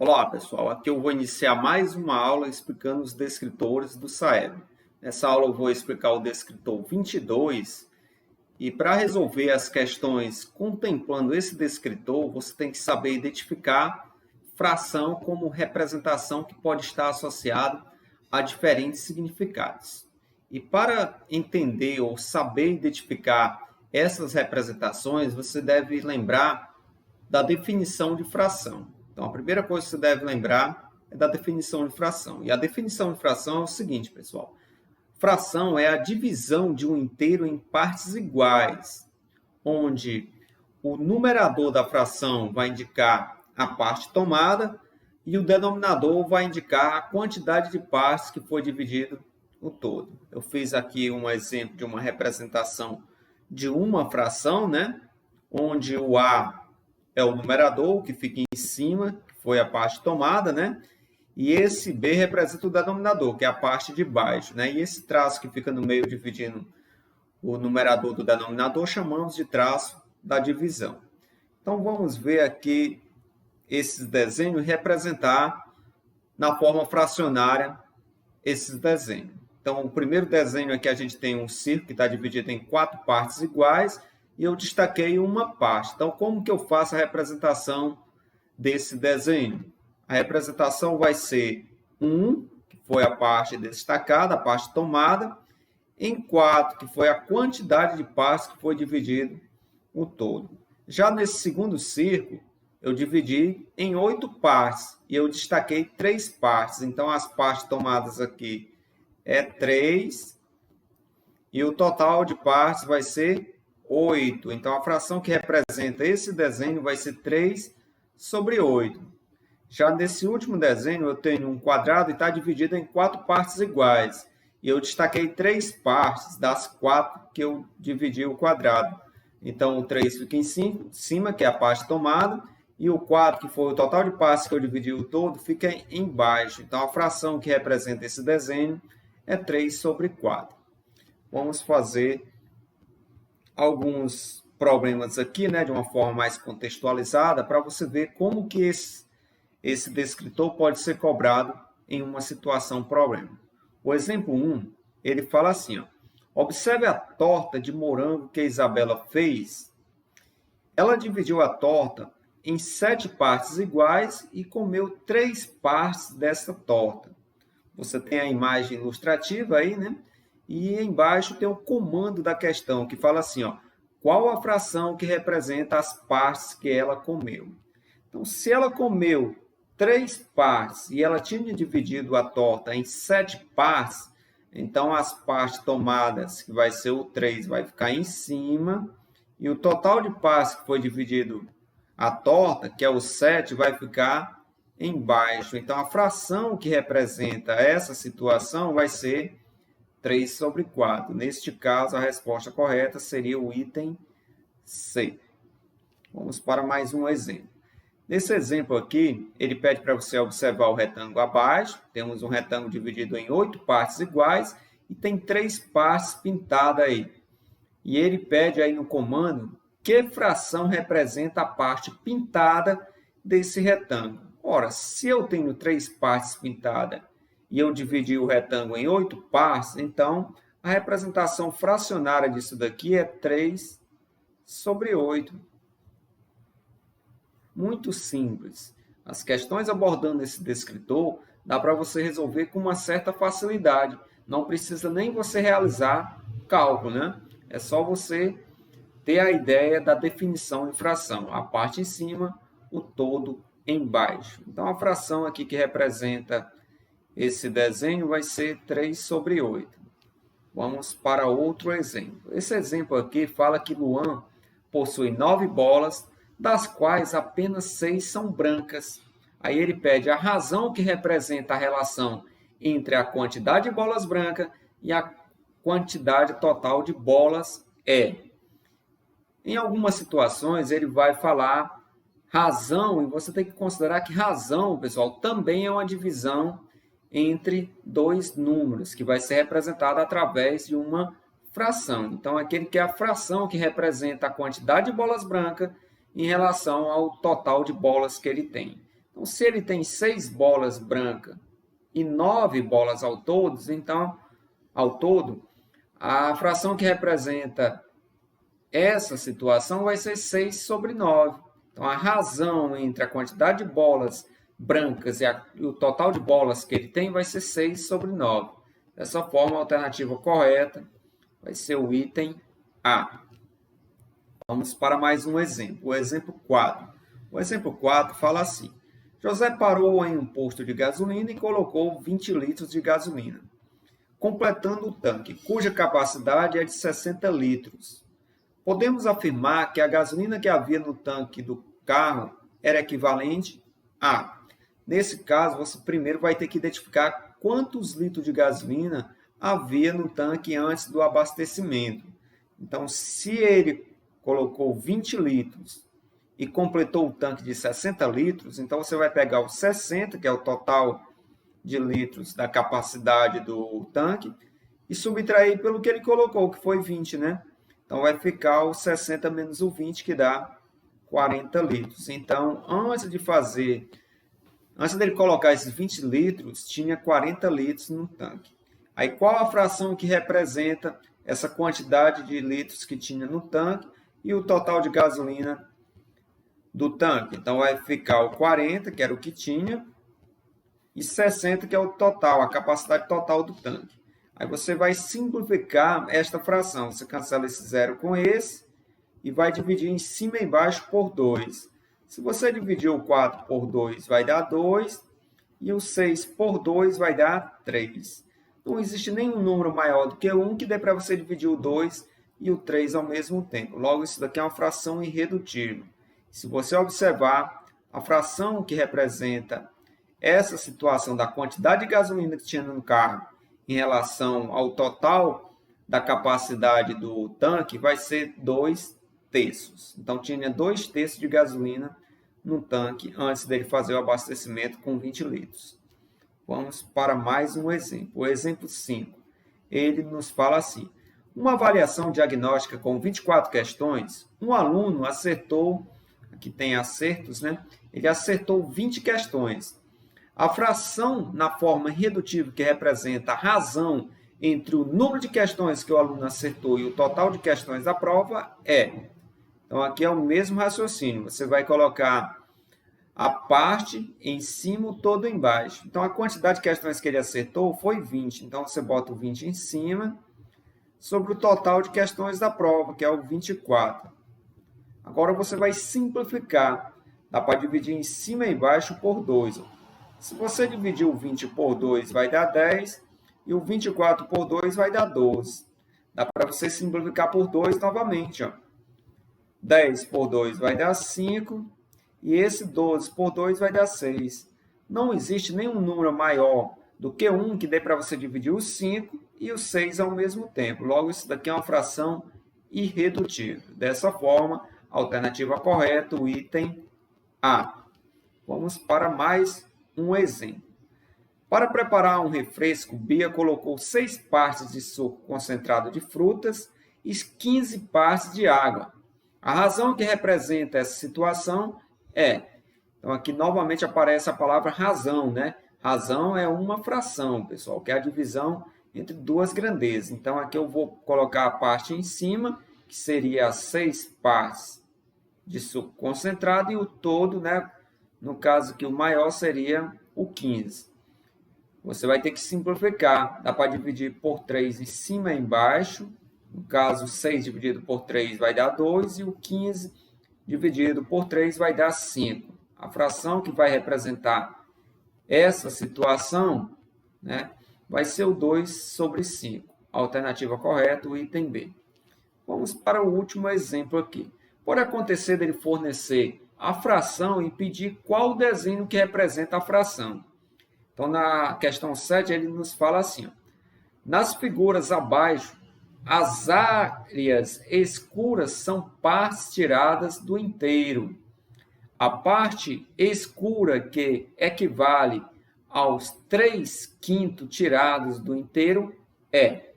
Olá pessoal, aqui eu vou iniciar mais uma aula explicando os descritores do Saeb. Nessa aula eu vou explicar o descritor 22 e para resolver as questões contemplando esse descritor, você tem que saber identificar fração como representação que pode estar associada a diferentes significados. E para entender ou saber identificar essas representações, você deve lembrar da definição de fração. Então, a primeira coisa que você deve lembrar é da definição de fração. E a definição de fração é o seguinte, pessoal. Fração é a divisão de um inteiro em partes iguais, onde o numerador da fração vai indicar a parte tomada e o denominador vai indicar a quantidade de partes que foi dividido o todo. Eu fiz aqui um exemplo de uma representação de uma fração, né? Onde o A é o numerador, que fica em cima, que foi a parte tomada, né? E esse B representa o denominador, que é a parte de baixo, né? E esse traço que fica no meio dividindo o numerador do denominador, chamamos de traço da divisão. Então, vamos ver aqui esses desenhos representar na forma fracionária esses desenhos. Então, o primeiro desenho aqui a gente tem um círculo que está dividido em 4 partes iguais, e eu destaquei uma parte. Então, como que eu faço a representação desse desenho? A representação vai ser 1, que foi a parte destacada, a parte tomada, em 4, que foi a quantidade de partes que foi dividido o todo. Já nesse segundo círculo, eu dividi em 8 partes, e eu destaquei 3 partes. Então, as partes tomadas aqui é 3, e o total de partes vai ser 8. Então, a fração que representa esse desenho vai ser 3 sobre 8. Já nesse último desenho, eu tenho um quadrado e está dividido em 4 partes iguais. E eu destaquei 3 partes das 4 que eu dividi o quadrado. Então, o 3 fica em cima, que é a parte tomada, e o 4, que foi o total de partes que eu dividi o todo, fica embaixo. Então, a fração que representa esse desenho é 3 sobre 4. Vamos fazer alguns problemas aqui, né, de uma forma mais contextualizada, para você ver como que esse descritor pode ser cobrado em uma situação problema. O exemplo 1, ele fala assim, ó, observe a torta de morango que a Isabela fez. Ela dividiu a torta em 7 partes iguais e comeu 3 partes dessa torta. Você tem a imagem ilustrativa aí, né? E embaixo tem o comando da questão, que fala assim, ó, qual a fração que representa as partes que ela comeu? Então, se ela comeu 3 partes e ela tinha dividido a torta em 7 partes, então as partes tomadas, que vai ser o 3, vai ficar em cima, e o total de partes que foi dividido a torta, que é o 7, vai ficar embaixo. Então, a fração que representa essa situação vai ser 3 sobre 4. Neste caso, a resposta correta seria o item C. Vamos para mais um exemplo. Nesse exemplo aqui, ele pede para você observar o retângulo abaixo. Temos um retângulo dividido em 8 partes iguais e tem 3 partes pintadas aí. E ele pede aí no comando que fração representa a parte pintada desse retângulo. Ora, se eu tenho 3 partes pintadas e eu dividi o retângulo em 8 partes, então a representação fracionária disso daqui é 3 sobre 8. Muito simples. As questões abordando esse descritor, dá para você resolver com uma certa facilidade. Não precisa nem você realizar cálculo, né? É só você ter a ideia da definição de fração. A parte em cima, o todo embaixo. Então, a fração aqui que representa esse desenho vai ser 3 sobre 8. Vamos para outro exemplo. Esse exemplo aqui fala que Luan possui 9 bolas, das quais apenas 6 são brancas. Aí ele pede a razão que representa a relação entre a quantidade de bolas brancas e a quantidade total de bolas E. Em algumas situações, ele vai falar razão, e você tem que considerar que razão, pessoal, também é uma divisão entre 2 números, que vai ser representada através de uma fração. Então, aquele que é a fração que representa a quantidade de bolas brancas em relação ao total de bolas que ele tem. Então, se ele tem 6 bolas brancas e 9 bolas ao todo, então, a fração que representa essa situação vai ser 6 sobre 9. Então, a razão entre a quantidade de bolas brancas e o total de bolas que ele tem vai ser 6 sobre 9. Dessa forma, a alternativa correta vai ser o item A. Vamos para mais um exemplo. O exemplo 4. O exemplo 4 fala assim: José parou em um posto de gasolina e colocou 20 litros de gasolina, completando o tanque, cuja capacidade é de 60 litros. Podemos afirmar que a gasolina que havia no tanque do carro era equivalente a... Nesse caso, você primeiro vai ter que identificar quantos litros de gasolina havia no tanque antes do abastecimento. Então, se ele colocou 20 litros e completou o tanque de 60 litros, então você vai pegar os 60, que é o total de litros da capacidade do tanque, e subtrair pelo que ele colocou, que foi 20, né? Então, vai ficar o 60 menos o 20, que dá 40 litros. Então, antes dele colocar esses 20 litros, tinha 40 litros no tanque. Aí, qual a fração que representa essa quantidade de litros que tinha no tanque e o total de gasolina do tanque? Então, vai ficar o 40, que era o que tinha, e 60, que é o total, a capacidade total do tanque. Aí você vai simplificar esta fração. Você cancela esse zero com esse e vai dividir em cima e embaixo por 2. Se você dividir o 4 por 2, vai dar 2. E o 6 por 2 vai dar 3. Não existe nenhum número maior do que 1 que dê para você dividir o 2 e o 3 ao mesmo tempo. Logo, isso daqui é uma fração irredutível. Se você observar, a fração que representa essa situação da quantidade de gasolina que tinha no carro em relação ao total da capacidade do tanque vai ser 2 terços. Então, tinha 2 terços de gasolina no tanque antes dele fazer o abastecimento com 20 litros. Vamos para mais um exemplo. O exemplo 5. Ele nos fala assim: uma avaliação diagnóstica com 24 questões, um aluno acertou, aqui tem acertos, né? Ele acertou 20 questões. A fração na forma irredutível que representa a razão entre o número de questões que o aluno acertou e o total de questões da prova é... Então, aqui é o mesmo raciocínio. Você vai colocar a parte em cima, o todo embaixo. Então, a quantidade de questões que ele acertou foi 20. Então, você bota o 20 em cima sobre o total de questões da prova, que é o 24. Agora, você vai simplificar. Dá para dividir em cima e embaixo por 2. Se você dividir o 20 por 2, vai dar 10. E o 24 por 2 vai dar 12. Dá para você simplificar por 2 novamente, ó. 10 por 2 vai dar 5, e esse 12 por 2 vai dar 6. Não existe nenhum número maior do que 1 que dê para você dividir os 5 e os 6 ao mesmo tempo. Logo, isso daqui é uma fração irredutível. Dessa forma, a alternativa correta, o item A. Vamos para mais um exemplo. Para preparar um refresco, Bia colocou 6 partes de suco concentrado de frutas e 15 partes de água. A razão que representa essa situação é... Então, aqui novamente aparece a palavra razão, né? Razão é uma fração, pessoal, que é a divisão entre duas grandezas. Então, aqui eu vou colocar a parte em cima, que seria as 6 partes de suco concentrado, e o todo, né? No caso que o maior seria o 15. Você vai ter que simplificar. Dá para dividir por 3 em cima e embaixo. No caso, 6 dividido por 3 vai dar 2, e o 15 dividido por 3 vai dar 5. A fração que vai representar essa situação, né, vai ser o 2 sobre 5. A alternativa correta, o item B. Vamos para o último exemplo aqui. Pode acontecer dele fornecer a fração e pedir qual o desenho que representa a fração. Então, na questão 7, ele nos fala assim: ó, nas figuras abaixo, as áreas escuras são partes tiradas do inteiro. A parte escura, que equivale aos 3/5 tirados do inteiro, é.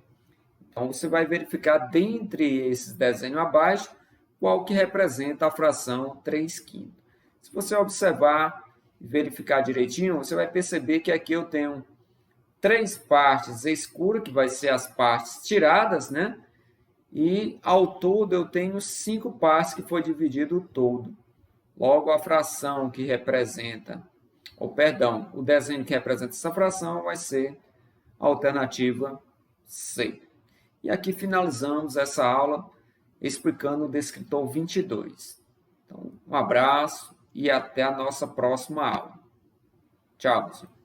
Então, você vai verificar dentre esses desenhos abaixo qual que representa a fração 3/5. Se você observar, e verificar direitinho, você vai perceber que aqui eu tenho 3 partes escuras, que vai ser as partes tiradas, né? E ao todo eu tenho 5 partes que foi dividido o todo. Logo, a fração que representa, ou perdão, o desenho que representa essa fração vai ser a alternativa C. E aqui finalizamos essa aula explicando o descritor 22. Então, um abraço e até a nossa próxima aula. Tchau, pessoal.